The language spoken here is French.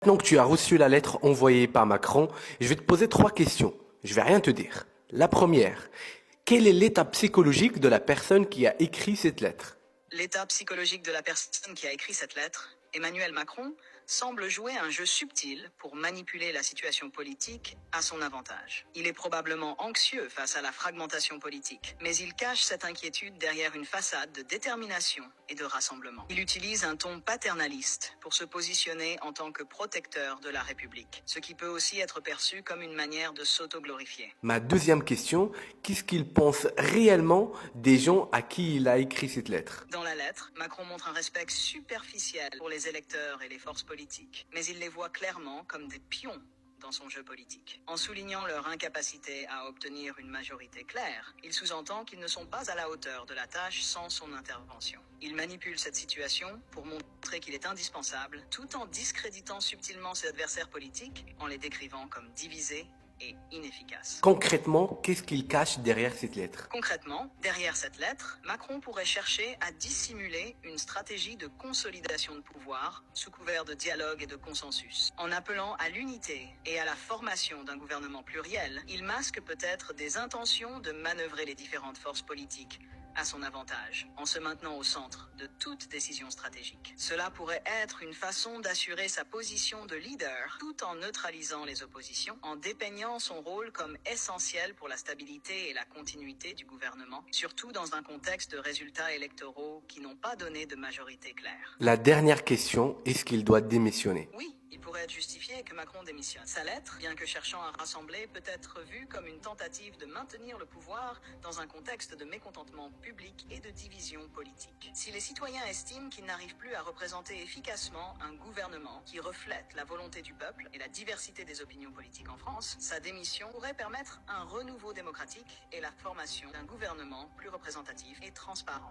Maintenant que tu as reçu la lettre envoyée par Macron, je vais te poser trois questions. Je vais rien te dire. La première, quel est l'état psychologique de la personne qui a écrit cette lettre? L'état psychologique de la personne qui a écrit cette lettre, Emmanuel Macron, semble jouer un jeu subtil pour manipuler la situation politique à son avantage. Il est probablement anxieux face à la fragmentation politique, mais il cache cette inquiétude derrière une façade de détermination et de rassemblement. Il utilise un ton paternaliste pour se positionner en tant que protecteur de la République, ce qui peut aussi être perçu comme une manière de s'auto-glorifier. Ma deuxième question, qu'est-ce qu'il pense réellement des gens à qui il a écrit cette lettre? Dans la lettre, Macron montre un respect superficiel pour les électeurs et les forces politiques, mais il les voit clairement comme des pions dans son jeu politique. En soulignant leur incapacité à obtenir une majorité claire, il sous-entend qu'ils ne sont pas à la hauteur de la tâche sans son intervention. Il manipule cette situation pour montrer qu'il est indispensable, tout en discréditant subtilement ses adversaires politiques, en les décrivant comme divisés et inefficaces. Concrètement, qu'est-ce qu'il cache derrière cette lettre? Concrètement, derrière cette lettre, Macron pourrait chercher à dissimuler une stratégie de consolidation de pouvoir sous couvert de dialogue et de consensus. En appelant à l'unité et à la formation d'un gouvernement pluriel, il masque peut-être des intentions de manœuvrer les différentes forces politiques à son avantage, en se maintenant au centre de toute décision stratégique. Cela pourrait être une façon d'assurer sa position de leader, tout en neutralisant les oppositions, en dépeignant son rôle comme essentiel pour la stabilité et la continuité du gouvernement, surtout dans un contexte de résultats électoraux qui n'ont pas donné de majorité claire. La dernière question, est-ce qu'il doit démissionner? Oui, il pourrait être justifié que Macron démissionne. Sa lettre, bien que cherchant à rassembler, peut être vue comme une tentative de maintenir le pouvoir dans un contexte de mécontentement public et de division politique. Si les citoyens estiment qu'ils n'arrivent plus à représenter efficacement un gouvernement qui reflète la volonté du peuple et la diversité des opinions politiques en France, sa démission pourrait permettre un renouveau démocratique et la formation d'un gouvernement plus représentatif et transparent.